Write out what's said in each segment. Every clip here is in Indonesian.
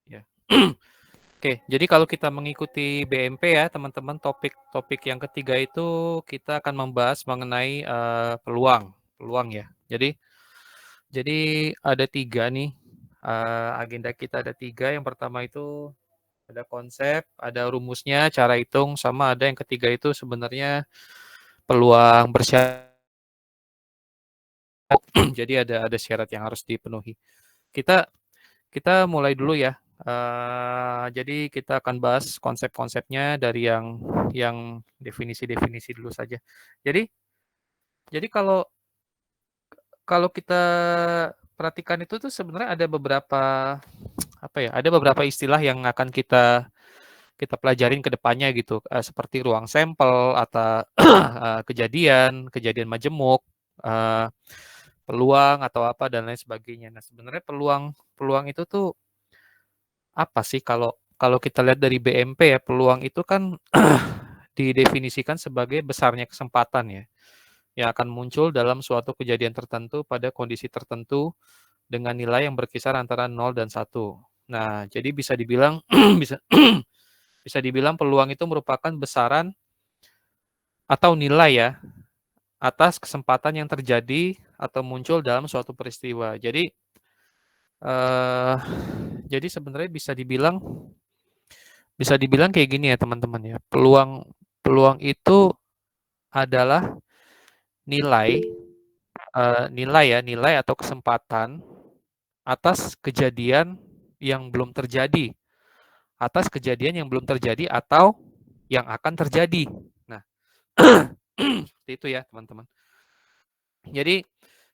Ya. Oke, jadi kalau kita mengikuti BMP ya teman-teman, topik yang ketiga itu kita akan membahas mengenai peluang ya. Jadi ada 3 nih, agenda kita ada 3. Yang pertama itu ada konsep, ada rumusnya, cara hitung, sama ada yang ketiga itu sebenarnya peluang bersyarat. Jadi ada syarat yang harus dipenuhi. Kita kita mulai dulu ya. Jadi kita akan bahas konsep-konsepnya dari yang definisi-definisi dulu saja. Jadi jadi kalau kalau kita perhatikan itu tuh sebenarnya ada beberapa apa ya? Ada beberapa istilah yang akan kita kita pelajarin ke depannya gitu, seperti ruang sampel atau kejadian, kejadian majemuk, eee, peluang atau apa dan lain sebagainya. Nah, sebenarnya peluang peluang itu tuh apa sih kalau kalau kita lihat dari BMP ya, peluang itu kan didefinisikan sebagai besarnya kesempatan ya, yang akan muncul dalam suatu kejadian tertentu pada kondisi tertentu dengan nilai yang berkisar antara 0 dan 1. Nah, jadi bisa dibilang bisa bisa dibilang peluang itu merupakan besaran atau nilai ya, atas kesempatan yang terjadi atau muncul dalam suatu peristiwa. Eee, jadi sebenarnya bisa dibilang kayak gini ya teman-teman ya, peluang peluang itu adalah nilai, nilai atau kesempatan atas kejadian yang belum terjadi, atas kejadian yang belum terjadi atau yang akan terjadi. Nah, seperti itu ya teman-teman. Jadi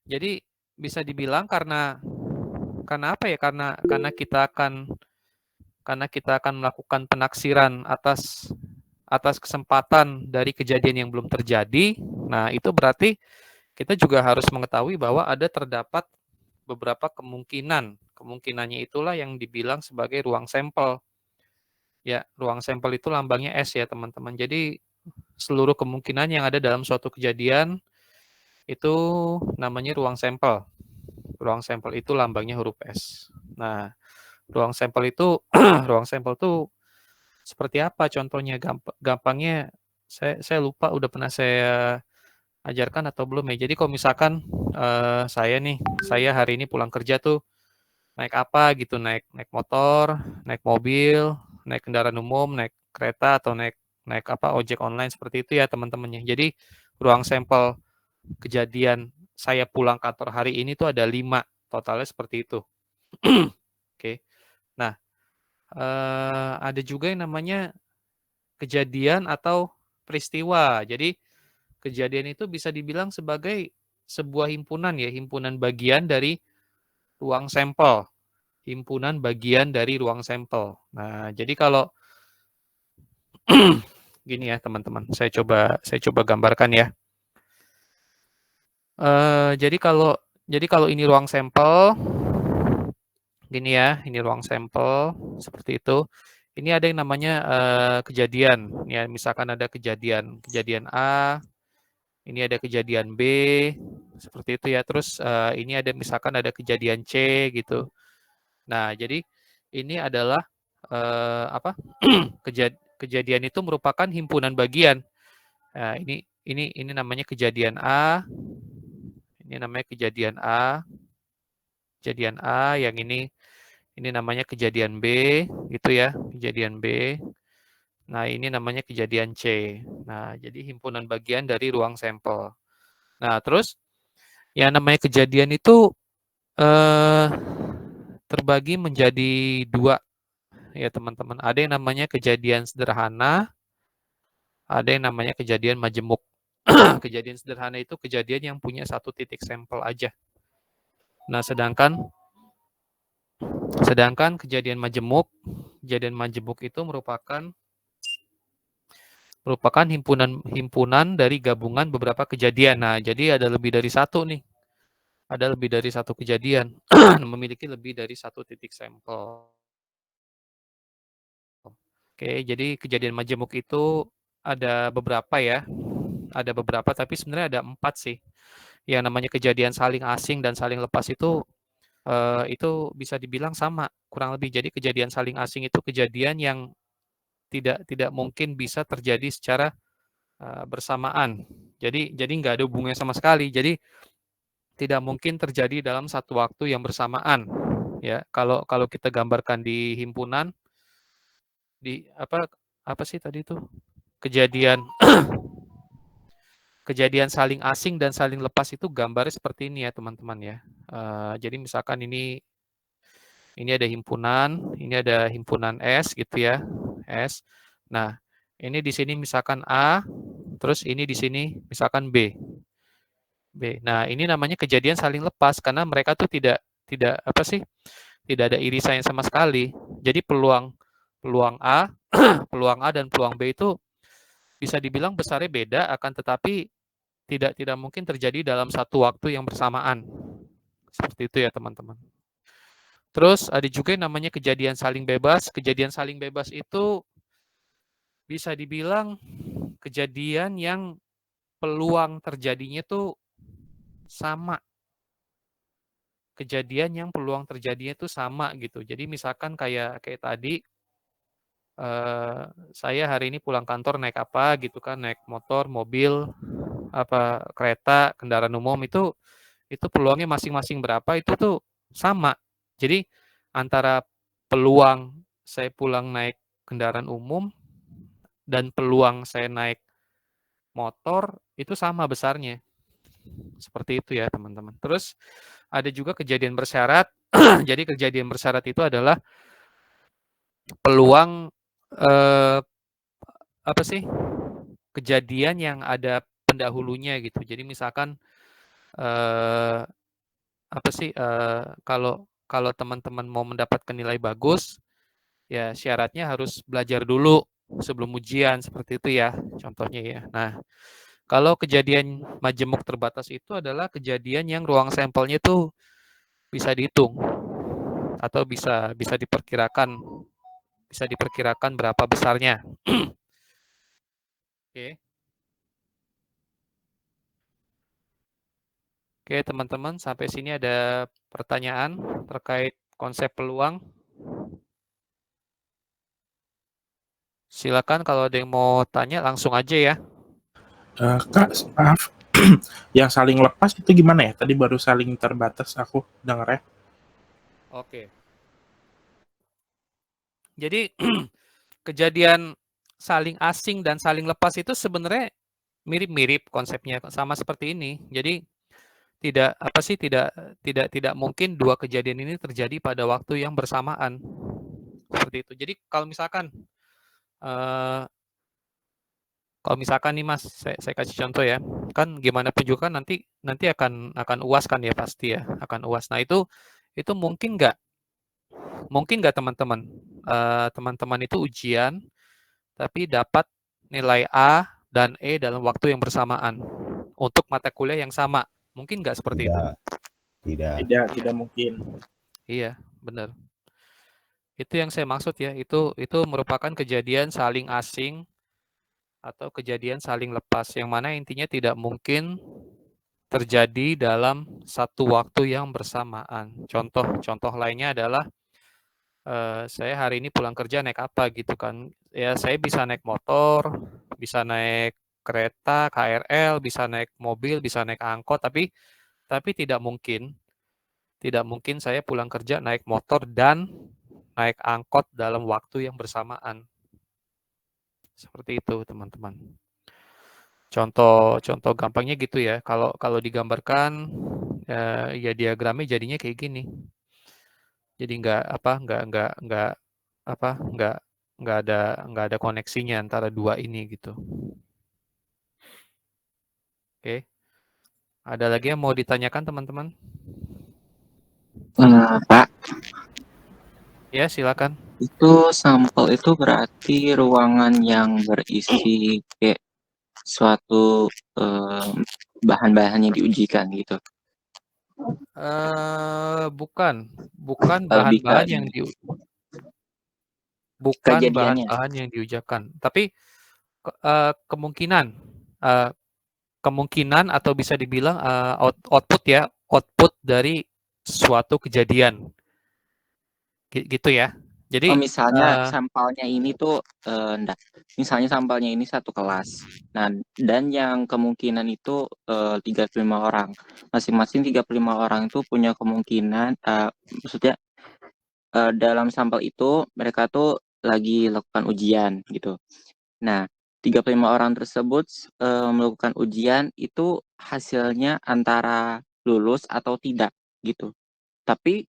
jadi bisa dibilang karena apa ya, karena kita akan melakukan penaksiran atas atas kesempatan dari kejadian yang belum terjadi. Nah, itu berarti kita juga harus mengetahui bahwa terdapat beberapa kemungkinan. Kemungkinannya itulah yang dibilang sebagai ruang sampel. Ya, ruang sampel itu lambangnya S ya, teman-teman. Jadi seluruh kemungkinan yang ada dalam suatu kejadian itu namanya ruang sampel. Ruang sampel itu lambangnya huruf S. Nah, ruang sampel itu ruang sampel itu seperti apa contohnya? Gampangnya saya lupa udah pernah saya ajarkan atau belum ya. Jadi kalau misalkan saya hari ini pulang kerja tuh naik apa gitu, naik naik motor, naik mobil, naik kendaraan umum, naik kereta atau naik naik apa ojek online seperti itu ya teman-temannya. Jadi ruang sampel kejadian saya pulang kantor hari ini tuh ada 5, totalnya seperti itu. Oke. Nah, ada juga yang namanya kejadian atau peristiwa. Jadi kejadian itu bisa dibilang sebagai sebuah himpunan ya, himpunan bagian dari ruang sampel. Himpunan bagian dari ruang sampel. Nah, jadi kalau gini ya teman-teman, saya coba gambarkan ya. Jadi kalau ini ruang sampel, gini ya, ini ruang sampel seperti itu. Ini ada yang namanya kejadian. Ya, misalkan ada kejadian kejadian A, ini ada kejadian B, seperti itu ya. Terus ini ada misalkan ada kejadian C gitu. Nah, jadi ini adalah apa? Kejadian itu merupakan himpunan bagian. Nah, ini namanya kejadian A, ini namanya kejadian A, yang ini namanya kejadian B, gitu ya, kejadian B. Nah, ini namanya kejadian C. Nah, jadi himpunan bagian dari ruang sampel. Nah, terus yang namanya kejadian itu eh, terbagi menjadi 2 ya teman-teman. Ada yang namanya kejadian sederhana, ada yang namanya kejadian majemuk. Kejadian sederhana itu kejadian yang punya satu titik sampel aja. Nah, sedangkan kejadian majemuk itu merupakan himpunan dari gabungan beberapa kejadian. Nah, jadi ada lebih dari satu nih. Ada lebih dari satu kejadian memiliki lebih dari satu titik sampel. Oke, jadi kejadian majemuk itu ada beberapa ya. Ada beberapa, tapi sebenarnya ada 4 sih. Yang namanya kejadian saling asing dan saling lepas itu itu bisa dibilang sama kurang lebih. Jadi kejadian saling asing itu kejadian yang tidak mungkin bisa terjadi secara bersamaan. Jadi nggak ada hubungannya sama sekali. Jadi tidak mungkin terjadi dalam satu waktu yang bersamaan. Ya, kalau kita gambarkan di himpunan, di apa sih tadi itu kejadian kejadian saling asing dan saling lepas itu gambarnya seperti ini ya teman-teman ya. Jadi misalkan ini ada himpunan S gitu ya, S. Nah, ini di sini misalkan A, terus ini di sini misalkan B. Nah, ini namanya kejadian saling lepas karena mereka tuh tidak apa sih? Tidak ada irisannya sama sekali. Jadi peluang peluang A, peluang A dan peluang B itu bisa dibilang besarnya beda akan tetapi tidak mungkin terjadi dalam satu waktu yang bersamaan. Seperti itu ya, teman-teman. Terus ada juga yang namanya kejadian saling bebas. Kejadian saling bebas itu bisa dibilang kejadian yang peluang terjadinya tuh sama. Kejadian yang peluang terjadinya tuh sama gitu. Jadi misalkan kayak tadi saya hari ini pulang kantor naik apa gitu kan, naik motor, mobil, apa kereta, kendaraan umum itu peluangnya masing-masing berapa itu tuh sama. Jadi antara peluang saya pulang naik kendaraan umum dan peluang saya naik motor itu sama besarnya. Seperti itu ya, teman-teman. Terus ada juga kejadian bersyarat. Jadi kejadian bersyarat itu adalah peluang eh, apa sih? Kejadian yang ada pendahulunya gitu. Jadi misalkan eh, apa sih? Kalau kalau teman-teman mau mendapatkan nilai bagus, ya syaratnya harus belajar dulu sebelum ujian seperti itu ya. Contohnya ya. Nah, kalau kejadian majemuk terbatas itu adalah kejadian yang ruang sampelnya itu bisa dihitung atau bisa diperkirakan berapa besarnya. Oke. Oke, teman-teman, sampai sini ada pertanyaan terkait konsep peluang. Silakan kalau ada yang mau tanya langsung aja ya. Kak, maaf. Yang saling lepas itu gimana ya? Tadi baru saling terbatas aku dengarnya. Oke. Jadi kejadian saling asing dan saling lepas itu sebenarnya mirip-mirip konsepnya sama seperti ini. Jadi tidak apa sih tidak mungkin dua kejadian ini terjadi pada waktu yang bersamaan. Seperti itu. Jadi eh, kalau misalkan nih Mas, saya kasih contoh ya. Kan gimana pun juga kan nanti akan UAS kan ya pasti ya, akan UAS. Nah, itu mungkin nggak teman-teman? Teman-teman itu ujian tapi dapat nilai A dan E dalam waktu yang bersamaan untuk mata kuliah yang sama. Mungkin nggak seperti itu? Tidak, tidak. Tidak mungkin. Iya, benar. Itu yang saya maksud ya. Itu merupakan kejadian saling asing atau kejadian saling lepas yang mana intinya tidak mungkin terjadi dalam satu waktu yang bersamaan. Contoh lainnya adalah saya hari ini pulang kerja naik apa gitu kan. Ya saya bisa naik motor, bisa naik kereta, KRL, bisa naik mobil, bisa naik angkot, tapi tidak mungkin saya pulang kerja naik motor dan naik angkot dalam waktu yang bersamaan. Seperti itu, teman-teman. Contoh gampangnya gitu ya. Kalau digambarkan ya diagramnya jadinya kayak gini. Jadi nggak ada koneksinya antara dua ini gitu. Oke. Ada lagi yang mau ditanyakan teman-teman? Pak, Ya, silakan. itu sampel itu berarti ruangan yang berisi kayak suatu bahan-bahan yang diujikan gitu. Bukan Lebih ke bahan-bahan yang bukan kejadiannya. bahan-bahan yang diujakan, tapi kemungkinan kemungkinan atau bisa dibilang output ya, output dari suatu kejadian. Gitu ya. Jadi misalnya sampelnya ini tuh misalnya sampelnya ini satu kelas. Nah, dan yang kemungkinan itu 35 orang. Masing-masing 35 orang itu punya kemungkinan maksudnya dalam sampel itu mereka tuh lagi lakukan ujian gitu. Nah, 35 orang tersebut melakukan ujian itu hasilnya antara lulus atau tidak gitu. Tapi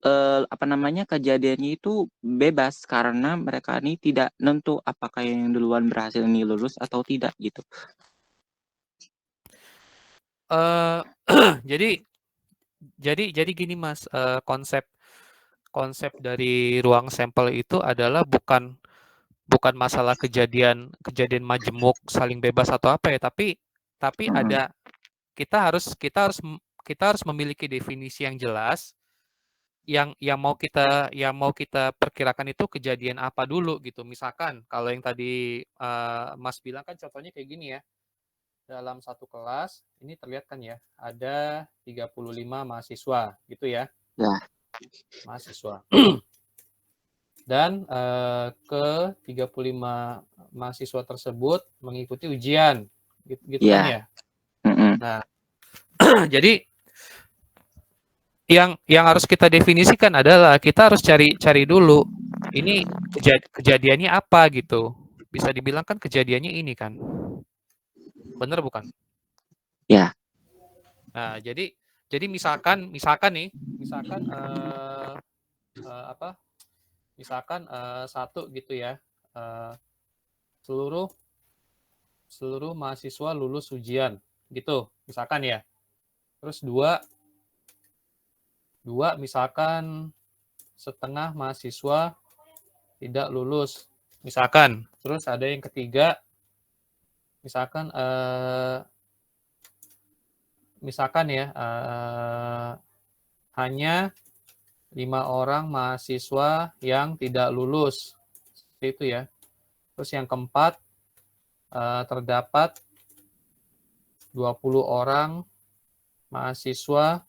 kejadiannya itu bebas karena mereka ini tidak nentu apakah yang duluan berhasil ini lulus atau tidak gitu. Jadi gini Mas, konsep dari ruang sampel itu adalah bukan masalah kejadian majemuk saling bebas atau apa ya, tapi ada kita harus memiliki definisi yang jelas yang mau kita perkirakan itu kejadian apa dulu gitu. Misalkan kalau yang tadi Mas bilang kan contohnya kayak gini ya. Dalam satu kelas ini terlihat kan ya ada 35 mahasiswa gitu ya. Ya. Mahasiswa. Dan ke 35 mahasiswa tersebut mengikuti ujian gitu kan ya. Nah, jadi yang harus kita definisikan adalah kita harus cari dulu ini kejadiannya apa gitu. Bisa dibilang kan kejadiannya ini kan. Bener bukan? Ya. Nah, jadi misalkan nih, misalkan satu gitu ya, seluruh mahasiswa lulus ujian gitu, misalkan ya. Terus dua misalkan setengah mahasiswa tidak lulus, misalkan. Terus ada yang ketiga, misalkan ya hanya 5 orang mahasiswa yang tidak lulus, seperti itu ya. Terus yang keempat, terdapat 20 orang mahasiswa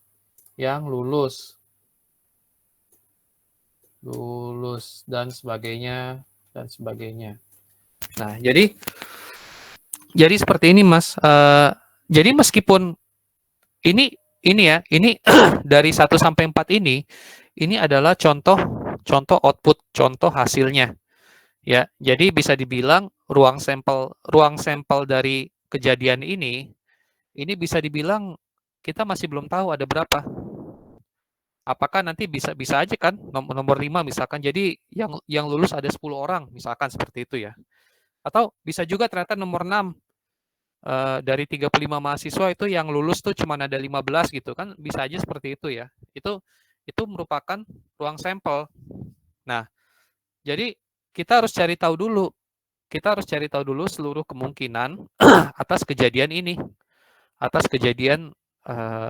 yang lulus dan sebagainya. Nah, jadi seperti ini Mas. Jadi meskipun ini dari 1 sampai 4 ini adalah contoh output, contoh hasilnya. Ya, jadi bisa dibilang ruang sampel dari kejadian ini bisa dibilang kita masih belum tahu ada berapa. Apakah nanti bisa aja kan nomor 5 misalkan jadi yang lulus ada 10 orang misalkan seperti itu ya. Atau bisa juga ternyata nomor 6 dari 35 mahasiswa itu yang lulus tuh cuma ada 15 gitu kan, bisa aja seperti itu ya. Itu merupakan ruang sampel. Nah, jadi kita harus cari tahu dulu seluruh kemungkinan atas kejadian ini. Atas kejadian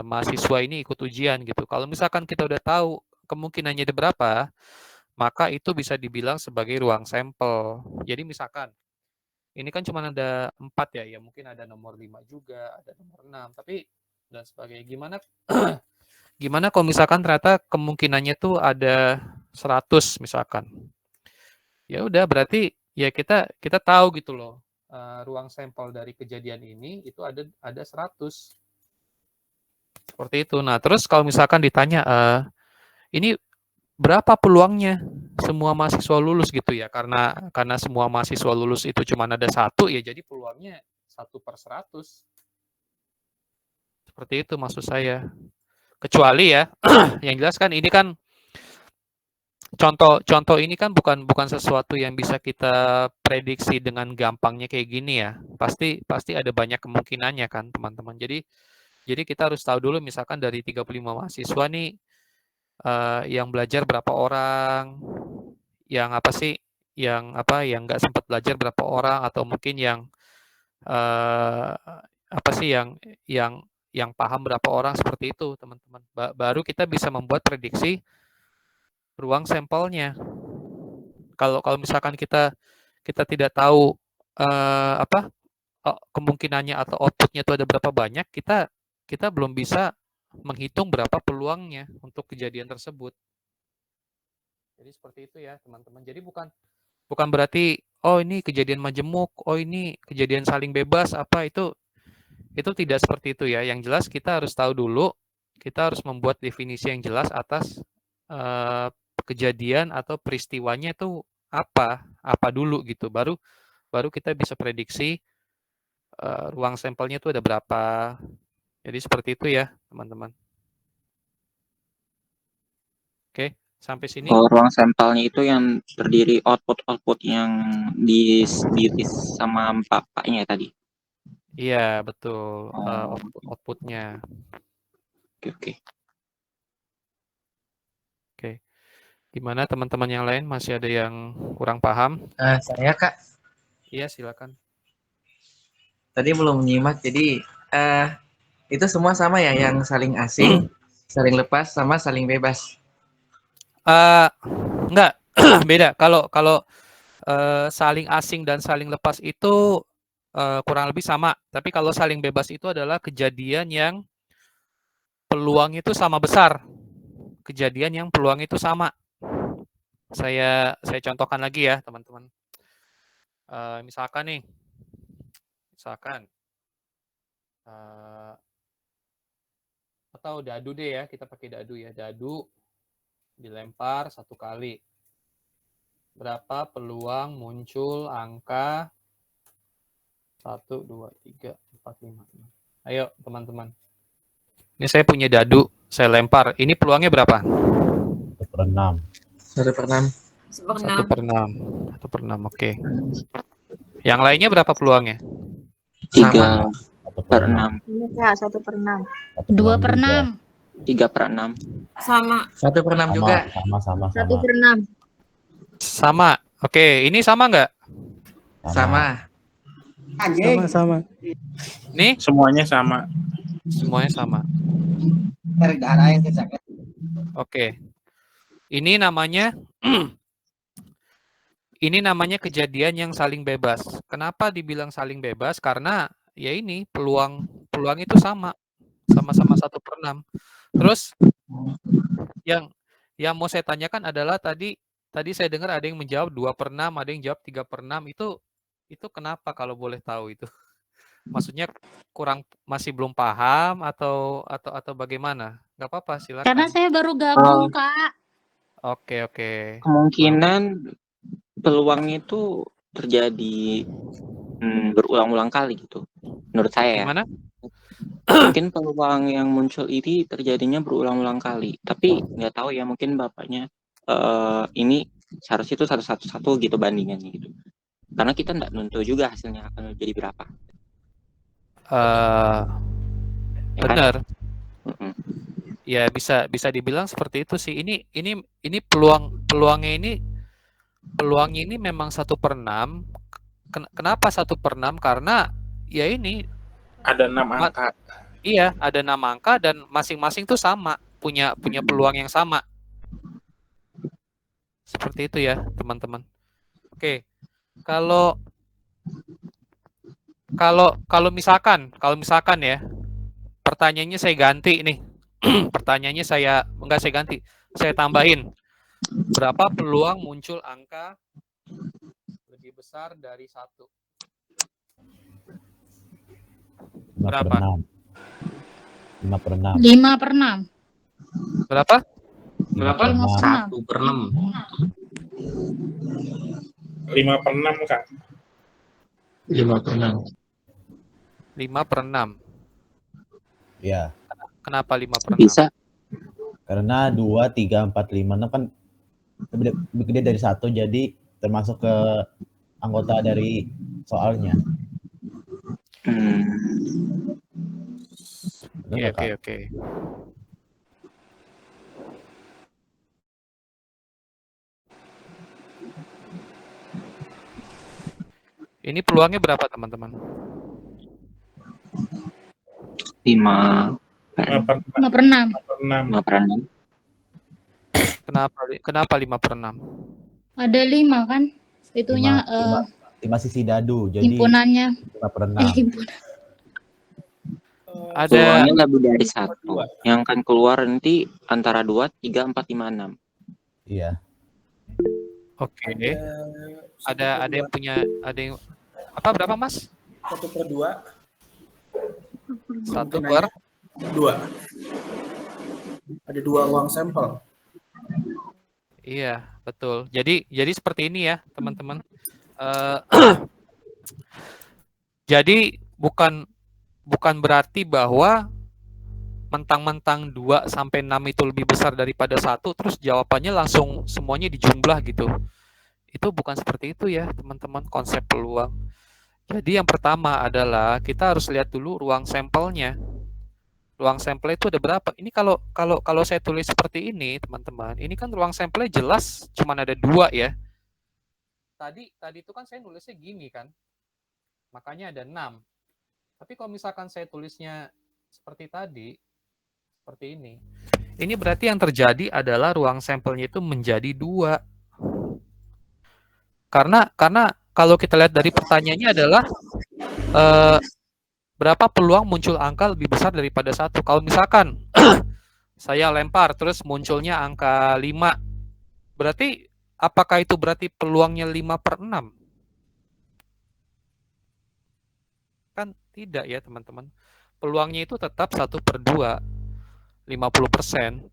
mahasiswa ini ikut ujian gitu. Kalau misalkan kita udah tahu kemungkinannya ada berapa, maka itu bisa dibilang sebagai ruang sampel. Jadi misalkan ini kan cuma ada 4 ya, mungkin ada nomor 5 juga, ada nomor 6, tapi dan sebagainya. Gimana kalau misalkan ternyata kemungkinannya tuh ada 100 misalkan. Ya udah berarti ya kita tahu gitu loh. Ruang sampel dari kejadian ini itu ada 100. Seperti itu. Nah, terus kalau misalkan ditanya ini berapa peluangnya semua mahasiswa lulus gitu ya? Karena semua mahasiswa lulus itu cuma ada 1 ya, jadi peluangnya 1/100. Seperti itu maksud saya. Kecuali ya, yang jelas kan ini kan contoh ini kan bukan sesuatu yang bisa kita prediksi dengan gampangnya kayak gini ya. Pasti ada banyak kemungkinannya kan, teman-teman. Jadi kita harus tahu dulu misalkan dari 35 mahasiswa nih yang belajar berapa orang, yang nggak sempat belajar berapa orang, atau mungkin yang yang paham berapa orang, seperti itu teman-teman. Baru kita bisa membuat prediksi ruang sampelnya. Kalau misalkan kita tidak tahu kemungkinannya atau outputnya itu ada berapa banyak, kita belum bisa menghitung berapa peluangnya untuk kejadian tersebut. Jadi seperti itu ya teman-teman. Jadi bukan berarti oh ini kejadian majemuk, oh ini kejadian saling bebas apa itu tidak seperti itu ya. Yang jelas kita harus tahu dulu, kita harus membuat definisi yang jelas atas kejadian atau peristiwanya itu apa dulu gitu. Baru kita bisa prediksi ruang sampelnya itu ada berapa. Jadi seperti itu ya teman-teman. Oke, sampai sini. Oh, ruang sampelnya itu yang terdiri output yang diris sama bapaknya tadi. Iya betul, outputnya. Oke. Oke, gimana teman-teman yang lain, masih ada yang kurang paham? Saya Kak, Iya silakan. tadi belum menyimak, jadi itu semua sama ya, yang saling asing, saling lepas, sama saling bebas. Enggak, beda. Kalau saling asing dan saling lepas itu kurang lebih sama. Tapi kalau saling bebas itu adalah kejadian yang peluang itu sama besar. Kejadian yang peluang itu sama. Saya contohkan lagi ya teman-teman. Misalkan atau dadu deh ya, kita pakai dadu ya. Dadu dilempar 1 kali. Berapa peluang muncul angka 1, 2, 3, 4, 5, 6. Ayo teman-teman. Ini saya punya dadu, saya lempar. Ini peluangnya berapa? 1/6. 1/6. 1/6, oke. Yang lainnya berapa peluangnya? 3/6. Ini Kak, 1/6. 2/6. 3/6. Sama. 1/6 juga. Sama. 1/6. Sama. Oke, ini sama nggak? Sama. Sama. Nih? Semuanya sama. Semuanya sama. Oke. Ini namanya kejadian yang saling bebas. Kenapa dibilang saling bebas? Karena ya ini peluang itu sama-sama 1/6. Terus yang mau saya tanyakan adalah tadi saya dengar ada yang menjawab 2/6, ada yang jawab 3/6. Itu kenapa kalau boleh tahu itu? Maksudnya masih belum paham atau bagaimana? Nggak apa-apa, silakan. Karena saya baru gabung, Kak. Oke. Kemungkinan peluangnya itu terjadi berulang-ulang kali gitu. Menurut saya ya. Gimana? Mungkin peluang yang muncul ini terjadinya berulang-ulang kali. Tapi nggak tahu ya, mungkin bapaknya ini seharusnya itu satu gitu bandingannya gitu. Karena kita nggak nentu juga hasilnya akan jadi berapa. Ya kan? Benar. Ya bisa dibilang seperti itu sih. Ini peluangnya ini memang 1/6. Kenapa 1/6? Karena ya ini Ada 6 angka. Iya, ada 6 angka dan masing-masing tuh sama, punya peluang yang sama. Seperti itu ya, teman-teman. Oke. Kalau misalkan ya, pertanyaannya saya ganti nih. Pertanyaannya saya ganti. Saya tambahin. Berapa peluang muncul angka lebih besar dari 1? Berapa? 5/6. 5/6. Berapa? 5/6. 1/6. 5/6 Kak. 5/6. 5/6. Ya, Kenapa 5/6? Bisa. karena 2, 3, 4, 5, 6 kan lebih gede dari 1, jadi termasuk ke anggota dari soalnya. Benar nggak, Kak? Oke. Ini peluangnya berapa teman-teman? 5/6. 5/6. Kenapa 5/6? Ada 5 kan? Itunya 5 sisi dadu, jadi himpunannya. 5/6. ada Peluangnya lebih dari 1. Yang akan keluar nanti antara 2, 3, 4, 5, 6. Iya. oke. Ada yang punya apa berapa, Mas? 1/2. 1/2. Ada 2 uang sampel. Iya, betul. Jadi seperti ini ya, teman-teman. Jadi bukan berarti bahwa mentang-mentang 2 sampai 6 itu lebih besar daripada 1, terus jawabannya langsung semuanya dijumlah gitu. Itu bukan seperti itu ya, teman-teman, konsep peluang. Jadi yang pertama adalah kita harus lihat dulu ruang sampelnya. Ruang sampel itu ada berapa? Ini kalau saya tulis seperti ini, teman-teman, ini kan ruang sampelnya jelas cuma ada 2 ya. Tadi itu kan saya nulisnya gini kan. Makanya ada 6. Tapi kalau misalkan saya tulisnya seperti tadi, seperti ini. Ini berarti yang terjadi adalah ruang sampelnya itu menjadi 2. Karena kalau kita lihat dari pertanyaannya adalah berapa peluang muncul angka lebih besar daripada 1. Kalau misalkan saya lempar terus munculnya angka 5, berarti apakah itu berarti peluangnya 5/6? Kan tidak ya, teman-teman. Peluangnya itu tetap 1/2. 50%.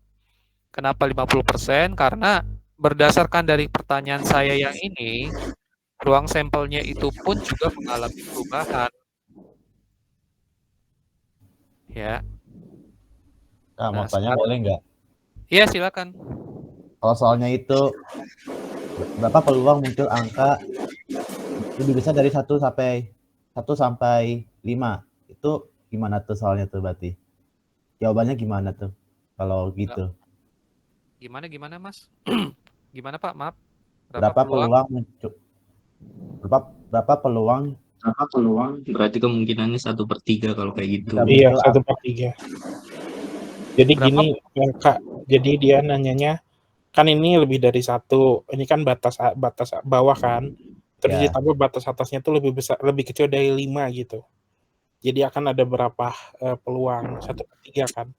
Kenapa 50%? Karena berdasarkan dari pertanyaan saya yang ini, ruang sampelnya itu pun juga mengalami perubahan. Ya. Kak, mau Nah, tanya sekarang- boleh nggak? Iya, silakan. Kalau soalnya itu berapa peluang muncul angka lebih besar dari 1 sampai 5? Itu gimana tuh soalnya tuh berarti? Jawabannya gimana tuh kalau gitu? Gimana, Mas? Gimana, Pak? Maaf. Berapa peluang muncul? Berapa peluang Berarti kemungkinannya 1/3 kalau kayak gitu. Iya, 1/3. Jadi Berapa? gini, Kak. Jadi dia nanyanya kan ini lebih dari 1. Ini kan batas bawah kan. Terus Ya. ditambah batas atasnya tuh lebih kecil dari 5 gitu. Jadi akan ada berapa peluang? 1/3 kan?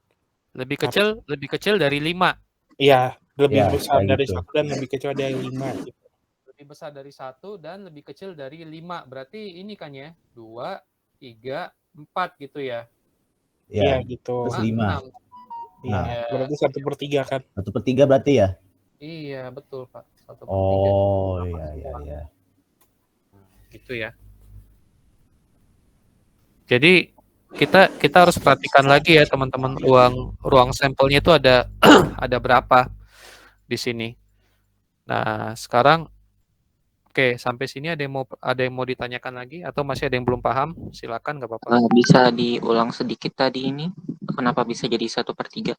Lebih kecil dari 5. Iya, lebih Ya, besar kayak dari gitu. 1 dan lebih kecil dari 5 gitu. Lebih besar dari 1 dan lebih kecil dari 5. Berarti ini kan ya, 2, 3, 4 gitu ya. Iya, Ya. gitu. Terus 5. 6. Iya, Iya. berarti 1/3 kan? 1/3 berarti ya? Iya, betul, Pak. 1/3. Oh, iya. Gitu ya. Jadi kita harus perhatikan lagi ya, teman-teman, ruang sampelnya itu ada ada berapa di sini. Nah, sekarang oke, sampai sini ada yang mau ditanyakan lagi atau masih ada yang belum paham? Silakan, nggak apa-apa. Bisa diulang sedikit tadi ini? Kenapa bisa jadi 1/3?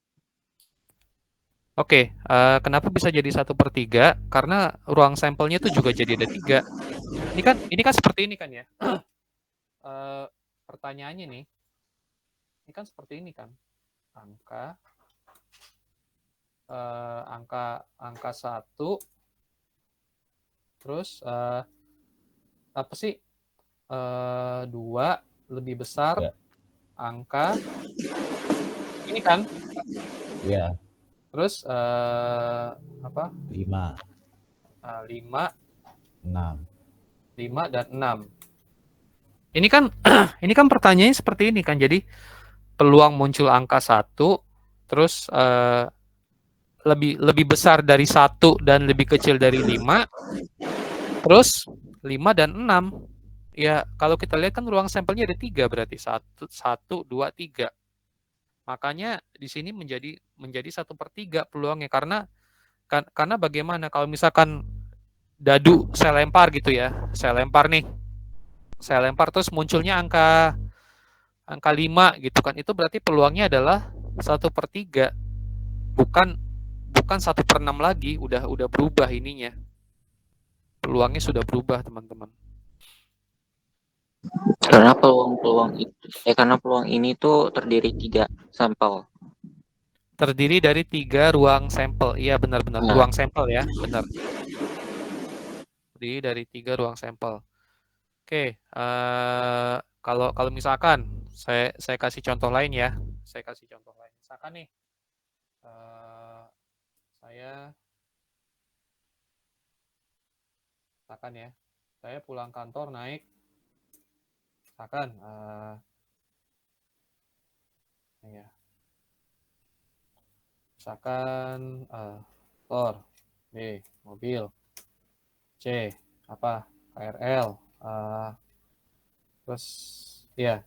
Oke, kenapa bisa jadi 1/3? Karena ruang sampelnya itu juga jadi ada 3. Ini kan seperti ini kan ya. Pertanyaannya nih, ini kan seperti ini kan, angka 1, terus apa sih, 2 lebih besar Ya. angka ini kan, Iya, terus apa, 5, 5 6. dan 6. Ini kan pertanyaannya seperti ini kan. Jadi peluang muncul angka 1, terus lebih besar dari 1 dan lebih kecil dari 5, terus 5 dan 6. Ya, kalau kita lihat kan ruang sampelnya ada 3 berarti 1, 2, 3. Makanya di sini menjadi 1/3 peluangnya, karena bagaimana kalau misalkan dadu saya lempar gitu ya. Saya lempar terus munculnya angka 5 gitu kan. Itu berarti peluangnya adalah 1/3. Bukan 1/6 lagi, udah berubah ininya. Peluangnya sudah berubah, teman-teman. Karena peluang ini tuh terdiri 3 sampel. Terdiri dari 3 ruang sampel. Iya, benar-benar. Nah. Ruang sampel ya, benar. Terdiri dari 3 ruang sampel. Oke, kalau misalkan Saya kasih contoh lain ya. Saya kasih contoh lain. Misalkan nih, saya misalkan ya, saya pulang kantor naik, misalkan ya, misalkan motor, B mobil, C apa KRL, terus ya.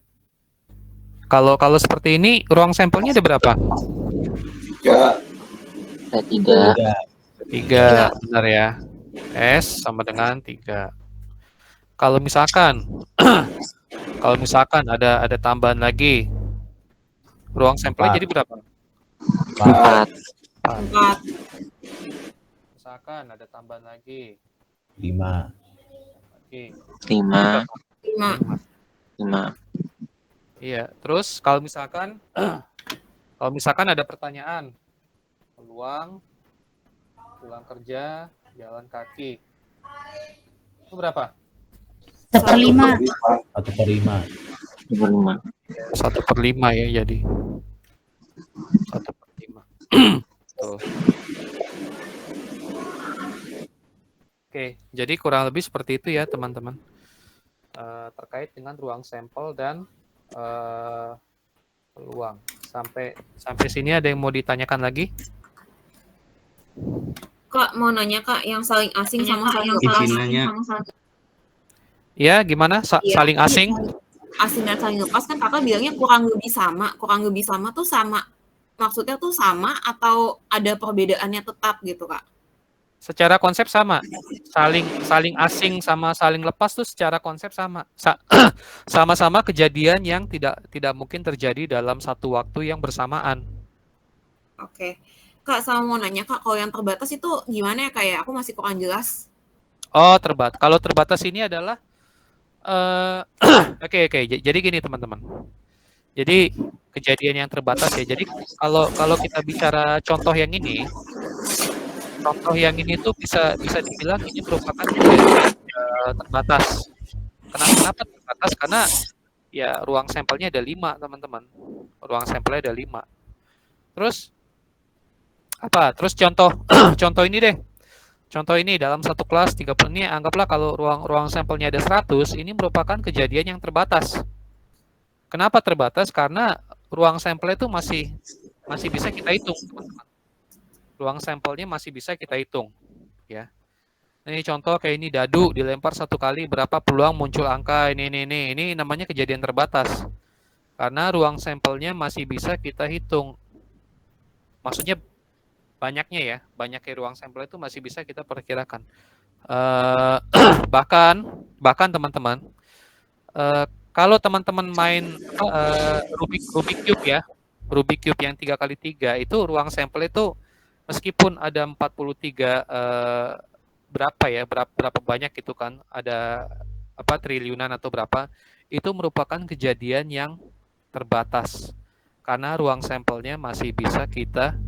Kalau seperti ini ruang sampelnya ada berapa? Ada 3. 3, benar ya. S sama dengan 3. Kalau misalkan ada tambahan lagi, ruang sampelnya 4. jadi berapa? 4. 4. Misalkan ada tambahan lagi, 5. lagi 5. 5. 5. Iya. Terus kalau misalkan ada pertanyaan, peluang pulang kerja jalan kaki, itu berapa? 1/5. 1/5. 5. 1/5 ya, jadi 1/5. Tuh. Oke, jadi kurang lebih seperti itu ya teman-teman, terkait dengan ruang sampel dan peluang. Sampai sini ada yang mau ditanyakan lagi? Kak, mau nanya Kak, yang saling asing sama saling Izin lepas. nanya. Ya, gimana? Iya. Saling asing? Asing dan saling lepas kan Kakak bilangnya kurang lebih sama. Kurang lebih sama tuh sama, maksudnya tuh sama atau ada perbedaannya tetap gitu Kak? Secara konsep sama. Saling asing sama saling lepas tuh secara konsep sama. Sama-sama kejadian yang tidak mungkin terjadi dalam satu waktu yang bersamaan. Oke. Kak, sama mau nanya Kak, kalau yang terbatas itu gimana ya Kak ya? Aku masih kurang jelas. Oh, kalau terbatas ini adalah oke. Jadi gini teman-teman. Jadi kejadian yang terbatas ya. Jadi kalau kita bicara contoh yang ini tuh bisa dibilang ini merupakan kejadian terbatas. Kenapa terbatas? Karena ya ruang sampelnya ada 5 teman-teman. Ruang sampelnya ada 5. Terus apa? Terus contoh ini deh. Contoh ini dalam satu kelas 30 ini anggaplah kalau ruang sampelnya ada 100, ini merupakan kejadian yang terbatas. Kenapa terbatas? Karena ruang sampelnya itu masih bisa kita hitung, teman-teman. Ruang sampelnya masih bisa kita hitung, ya. Ini contoh kayak ini dadu dilempar 1 kali berapa peluang muncul angka ini namanya kejadian terbatas. Karena ruang sampelnya masih bisa kita hitung. Maksudnya banyaknya ruang sampel itu masih bisa kita perkirakan. Bahkan teman-teman, kalau teman-teman main Rubik Cube ya, Rubik Cube yang 3x3 itu ruang sampel itu meskipun ada 43 berapa banyak gitu kan, ada triliunan atau berapa, itu merupakan kejadian yang terbatas karena ruang sampelnya masih bisa kita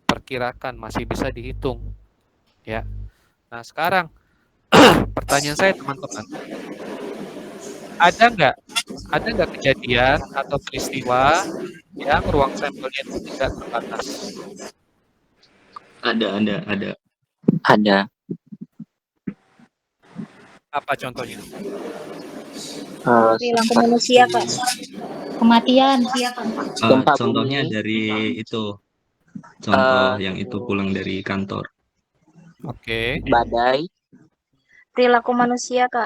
perkirakan, masih bisa dihitung, ya. Nah sekarang pertanyaan saya teman-teman, ada nggak kejadian atau peristiwa yang ruang sampelnya itu tidak terbatas? Ada. Ada. Apa contohnya? Perilaku manusia Kak. Kematian. Gempa Contohnya bumi. dari itu. Contoh yang itu pulang dari kantor. Oke. Badai. Perilaku manusia Kak.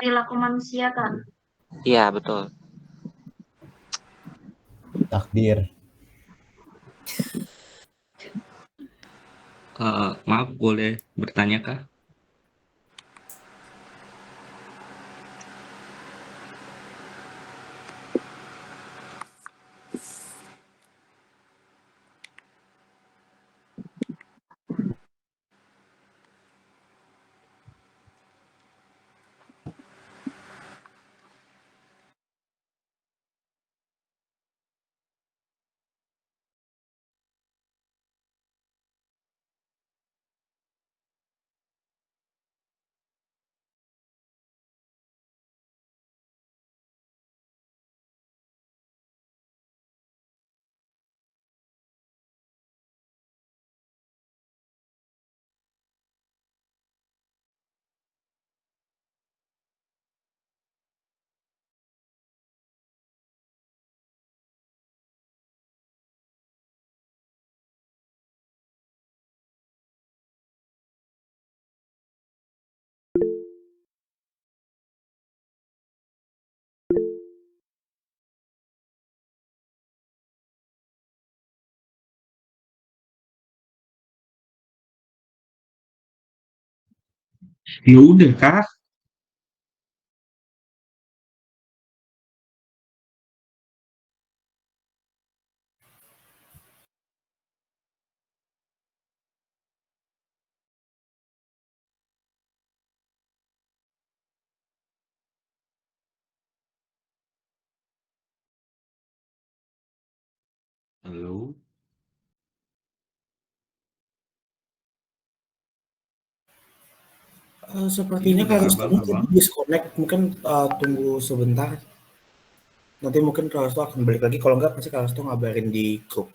Iya, betul. Takdir. Maaf, boleh bertanya kah? Ya udah Kak. Halo. Sepertinya Ini Kak udah Resto abang. tadi disconnect, mungkin tunggu sebentar. Nanti mungkin Kak Resto akan balik lagi, kalau enggak pasti Kak Resto ngabarin di grup.